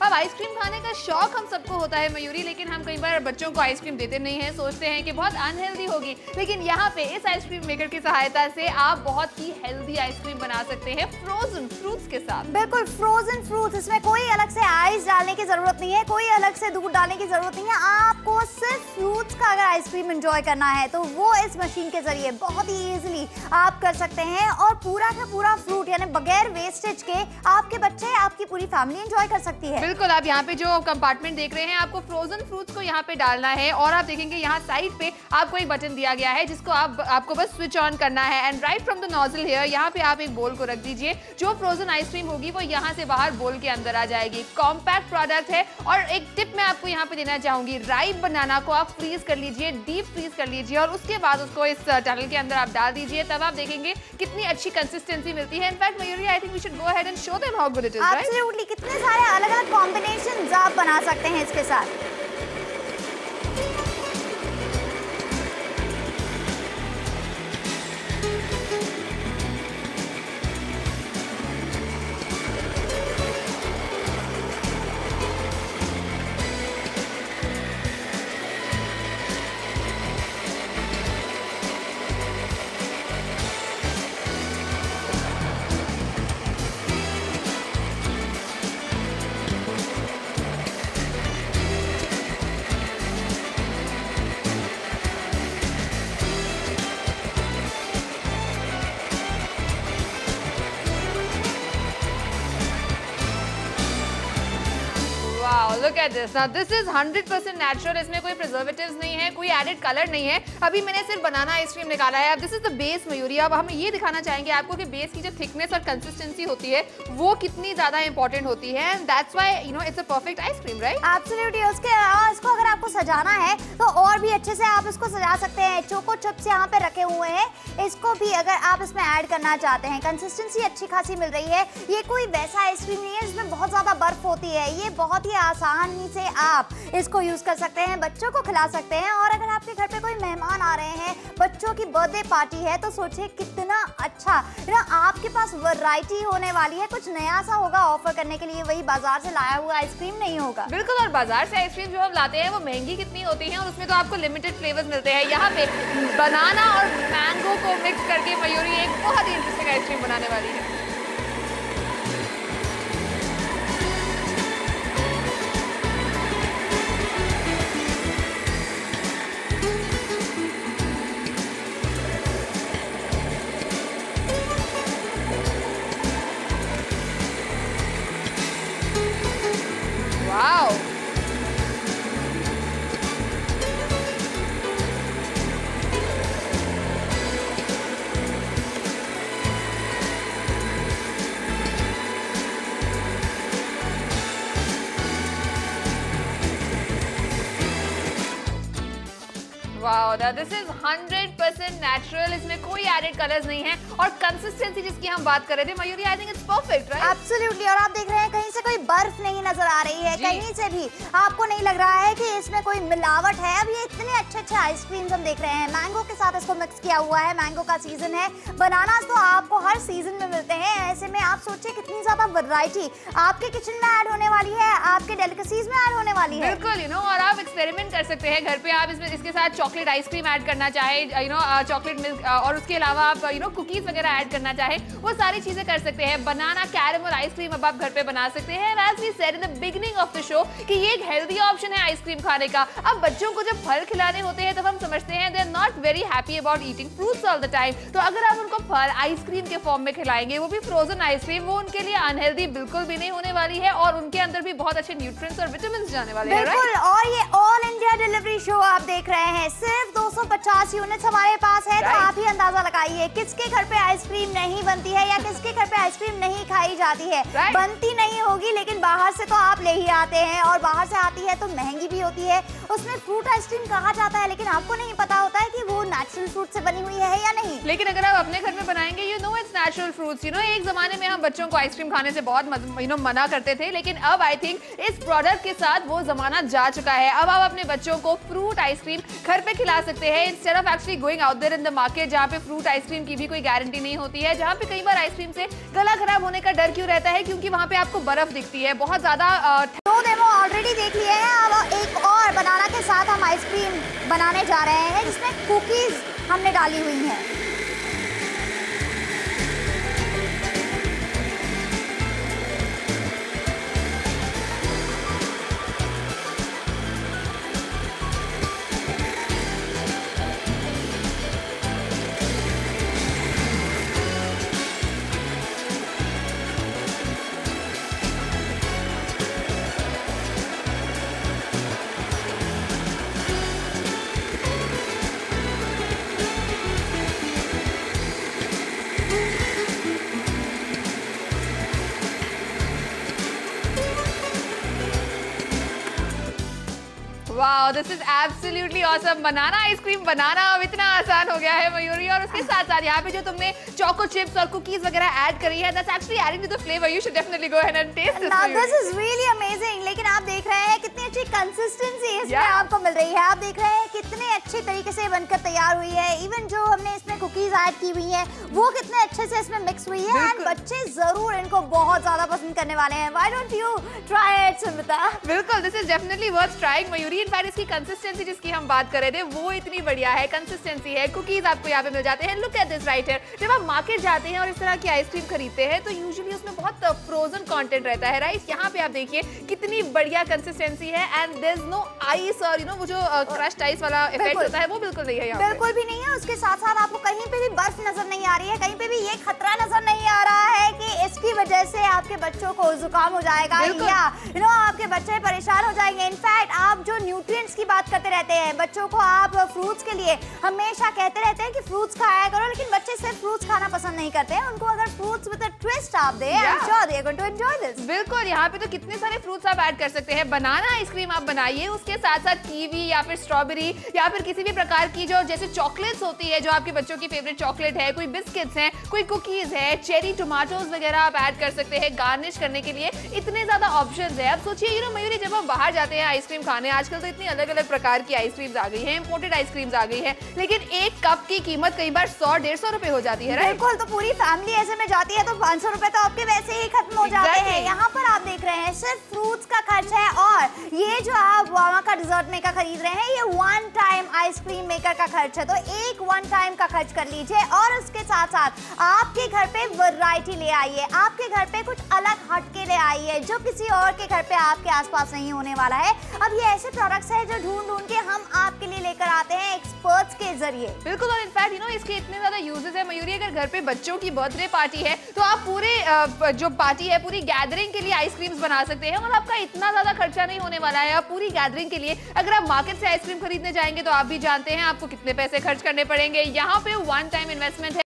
अब आइसक्रीम खाने का शौक हम सबको होता है मयूरी, लेकिन हम कई बार बच्चों को आइसक्रीम देते नहीं हैं, सोचते हैं कि बहुत अनहेल्दी होगी। लेकिन यहाँ पे इस आइसक्रीम मेकर की सहायता से आप बहुत ही हेल्दी आइसक्रीम बना सकते हैं फ्रोजन फ्रूट्स के साथ। बिल्कुल फ्रोजन फ्रूट्स, इसमें कोई अलग से आइस डालने की जरूरत नहीं है, कोई अलग से दूध डालने की जरूरत नहीं है। आपको सिर्फ फ्रूट्स का अगर आइसक्रीम एंजॉय करना है तो वो इस मशीन के जरिए बहुत ही इजीली आप कर सकते हैं, और पूरा का पूरा फ्रूट यानी बगैर वेस्टेज के आपके बच्चे, आपकी पूरी फैमिली एंजॉय कर सकती है। बिल्कुल, आप यहाँ पे जो कंपार्टमेंट देख रहे हैं, आपको फ्रोजन फ्रूट्स को यहाँ पे डालना है, और आप देखेंगे यहाँ साइड पे आपको एक बटन दिया गया है जिसको आपको बस स्विच ऑन करना है, and right from the nozzle here यहाँ पे आप एक बोल को रख दीजिए। जो फ्रोजन आइसक्रीम होगी वो यहाँ से बाहर बोल के अंदर आ जाएगी। कॉम्पैक्ट प्रोडक्ट है। और एक टिप मैं आपको यहाँ पे देना चाहूंगी, राइप बनाना को आप फ्रीज कर लीजिए, डीप फ्रीज कर लीजिए, और उसके बाद उसको इस टनल के अंदर आप डाल दीजिए, तब आप देखेंगे कितनी अच्छी कंसिस्टेंसी मिलती है। In fact Mayuri, I think we should go ahead and show them how good it is, right? Absolutely, कितने सारे अलग-अलग कॉम्बिनेशंस आप बना सकते हैं इसके साथ। Wow, look at this. Now this is 100% natural. इसमें कोई प्रिजर्वेटिव्स नहीं है, कोई एडेड कलर नहीं है। अभी मैंने सिर्फ बनाना आइसक्रीम निकाला है। अब this is the base Mayuri. अब हम ये दिखाना चाहेंगे आपको कि बेस की जो थिकनेस और कंसिस्टेंसी होती है वो कितनी ज्यादा इंपॉर्टेंट होती है, and that's why you know it's a perfect ice cream, right? Absolutely. उसके अलावा इसको अगर आपको सजाना है तो और भी अच्छे से आप इसको सजा सकते हैं। चोको चिप्स यहाँ पे रखे हुए हैं, इसको भी अगर आप इसमें ऐड करना चाहते हैं। कंसिस्टेंसी अच्छी खासी मिल रही है। ये कोई वैसा आइसक्रीम नहीं है जिसमें बहुत ज्यादा बर्फ होती है। ये बहुत ही आसानी से आप इसको यूज कर सकते हैं, बच्चों को खिला सकते हैं। और अगर आपके घर पे कोई मेहमान आ रहे हैं, बच्चों की बर्थडे पार्टी है, तो सोचिए कितना अच्छा ना आपके पास वैरायटी होने वाली है। कुछ नया सा होगा ऑफर करने के लिए, वही बाजार से लाया हुआ आइसक्रीम नहीं होगा। बिल्कुल, और बाजार से आइसक्रीम जो हम लाते हैं वो महंगी कितनी होती है, और उसमें तो आपको लिमिटेड फ्लेवर्स मिलते हैं। यहाँ पे बनाना और मैंगो को मिक्स करके मयूरी एक बहुत ही इंटरेस्टिंग आइसक्रीम बनाने वाली है। Wow! Wow, this is 100% natural. इसमें कोई एडेड कलर्स नहीं है, और कंसिस्टेंसी जिसकी हम बात कर रहे थे Mayuri, I think it's perfect, right? Absolutely. और आप देख रहे हैं कहीं से कोई बर्फ नहीं नजर आ रही है, कहीं से भी आपको नहीं लग रहा है कि इसमें कोई मिलावट है। अब ये इतने अच्छे आइसक्रीम्स हम देख रहे हैं, मैंगो के साथ इसको मिक्स किया हुआ है। मैंगो का सीजन है, बनानास तो आपको हर सीजन में मिलते हैं। ऐसे में आप सोचिए कितनी ज्यादा वैरायटी आपके किचन में ऐड होने वाली है, आपके डेलिकेसीज में ऐड होने वाली है। बिल्कुल, यू नो, और आप एक्सपेरिमेंट कर सकते हैं घर पे। आप इसमें इसके साथ चॉकलेट आइसक्रीम ऐड करना चाहे, यू नो, चॉकलेट मिल्क, और उसके अलावा आप यू नो कुकीज वगैरह ऐड करना चाहे, वो सारी चीजें कर सकते हैं। बनाना कैरेमल आइसक्रीम अब आप घर पे बना सकते हैं। As we said in the beginning of the show कि ये एक हेल्दी ऑप्शन है आइसक्रीम खाने का। अब बच्चों को जब फल खिलाने होते हैं तब हम समझते हैं they are not very happy about eating fruits all the time. तो अगर आप उनको फल आइसक्रीम के फॉर्म में खिलाएंगे, वो भी फ्रोजन आइसक्रीम, वो उनके लिए अनहेल्दी बिल्कुल भी नहीं होने वाली है, और उनके अंदर भी बहुत अच्छे न्यूट्रिएंट्स और विटामिन जाने वाले हैं, बिल्कुल। और ये ऑल इंडिया डिलीवरी शो आप देख रहे हैं, सिर्फ 250 यूनिट्स हमारे पास है। तो आप ही अंदाजा लगाइए किसके घर पे आइसक्रीम नहीं बनती है, या किसके घर पे आइसक्रीम नहीं खाई जाती है। बनती नहीं होगी, लेकिन बाहर से तो आप ले ही आते हैं, और बाहर से आती है तो महंगी भी होती है। उसमें फ्रूट आइसक्रीम कहा जाता है, लेकिन आपको नहीं पता होता है कि वो नेचुरल फ्रूट से बनी हुई है या नहीं। लेकिन अगर आप अपने घर में बनाएंगे, you know it's natural fruits. You know, एक जमाने में हम बच्चों को आइसक्रीम खाने से बहुत मना करते थे, लेकिन अब आई थिंक इस प्रोडक्ट के साथ वो जमाना जा चुका है। अब आप अपने बच्चों को फ्रूट आइसक्रीम घर पे खिला सकते हैं instead of actually going out there in the market, जहाँ पे फ्रूट आइसक्रीम की भी कोई गारंटी नहीं होती है, जहाँ पे कई बार आइसक्रीम से गला खराब होने का डर क्यों रहता है, क्योंकि वहाँ पे आपको बर्फ दिखती है बहुत ज्यादा। दो डेमो ऑलरेडी देख लिए हैं, अब एक और बनाना के साथ हम आइसक्रीम बनाने जा रहे हैं जिसमें कुकीज हमने डाली हुई हैं। Wow, this is absolutely awesome. Banana ice cream बनाना अब इतना आसान हो गया है मयूरी, और उसके साथ साथ यहाँ पे जो तुमने चोको चिप्स और कुकीज वगैरह ऐड करी है, that's actually adding to the flavour. You should definitely go ahead and taste this. Now this is really amazing. लेकिन आप देख रहे हैं कितनी अच्छी कंसिस्टेंसी इसमें आपको मिल रही है। आप देख रहे हैं कितने अच्छे तरीके से बनकर तैयार हुई है। इवन जो हमने इसमें कुकीज ऐड की हुई है वो कितने अच्छे से इसमें मिक्स हुई है, एंड बच्चे जरूर इनको बहुत ज्यादा पसंद करने वाले हैं। Why don't you try it Sumita? बिल्कुल, this is definitely worth trying Mayuri. In fact इसकी कंसिस्टेंसी जिसकी हम बात कर रहे थे वो इतनी बढ़िया है, कंसिस्टेंसी है। कुकीज आपको यहाँ पे मिल जाते हैं। Look at this right here. जब आप मार्केट जाते हैं और इस तरह की आइसक्रीम खरीदते हैं तो यूजुअली उसमें बहुत फ्रोजन कंटेंट रहता है, राइट? यहाँ पे आप देखिए कितनी बढ़िया कंसिस्टेंसी है, and there is no ice और वो जो क्रश्ड आइस वाला इफेक्ट होता है वो बिल्कुल नहीं है यहाँ पे। बिल्कुल भी नहीं है। उसके साथ साथ आपको कहीं पे भी बर्फ नजर नहीं आ रही है, कहीं पे भी ये खतरा नजर नहीं आ रहा है कि इसकी वजह से आपके बच्चों को जुकाम हो जाएगा या आपके बच्चे परेशान हो जाएंगे। इनफैक्ट आप जो न्यूट्रिएंट्स की बात करते रहते हैं, बच्चों को आप फ्रूट्स के लिए हमेशा कहते रहते हैं कि फ्रूट्स खाया करो, लेकिन बच्चे सिर्फ फ्रूट्स खाना पसंद नहीं करते हैं। उनको अगर फ्रूट्स विद अ ट्विस्ट आप दें, I am sure they are going to enjoy this. बिल्कुल, यहाँ पे तो कितने सारे फ्रूट्स आप ऐड कर सकते हैं। बनाना आइसक्रीम आप बनाइए, उसके साथ साथ कीवी या फिर स्ट्रॉबेरी या फिर किसी भी प्रकार की जो जैसे चॉकलेट्स होती है, जो आपके बच्चों की फेवरेट चॉकलेट है, कोई बिस्किट्स हैं, कोई कुकीज है, चेरी टोमेटोज वगैरह आप ऐड कर सकते हैं गार्निश करने के लिए। इतने ज्यादा ऑप्शंस है। अब सोचिए मयूरी, जब आप बाहर जाते हैं आइसक्रीम खाने, आजकल तो इतनी अलग अलग प्रकार की आइसक्रीम्स आ गई है, इंपोर्टेड आइसक्रीम्स आ गई है, लेकिन एक कप की कीमत कई बार 100-150 रुपए हो जाती है, राइट? बिल्कुल, तो पूरी फैमिली ऐसे में जाती है तो 500 रुपए तो आपके वैसे ही खत्म हो जाते हैं। यहाँ पर आप देख रहे हैं सिर्फ फ्रूट्स का खर्च है, और ये जो आप वावा का डिजर्ट मेकर खरीद रहे हैं ये वन टाइम आइसक्रीम मेकर का खर्च है। तो एक वन टाइम का खर्च कर लीजिए, और उसके साथ साथ आपके घर पे वैरायटी ले आइए, आपके घर पे कुछ अलग हटके ले आइए जो किसी और के घर पे आपके आसपास नहीं होने वाला है। अब ये ऐसे प्रोडक्ट्स है जो ढूंढ ढूंढ के हम आपके लिए लेकर आते हैं एक्सपर्ट्स के जरिए। बिल्कुल, और इनफैक्ट इसके इतने ज्यादा यूजेस है मयूरी। अगर घर पे बच्चों की बर्थडे पार्टी है तो आप पूरे जो पार्टी है, पूरी गैदरिंग के लिए आइसक्रीम्स बना सकते हैं, और आपका इतना ज्यादा खर्चा नहीं होने वाला है। आप पूरी गैदरिंग के लिए अगर आप मार्केट से आइसक्रीम खरीदने जाएंगे तो आप भी जानते हैं आपको कितने पैसे खर्च करने पड़ेंगे। यहाँ पे वन टाइम इन्वेस्टमेंट है।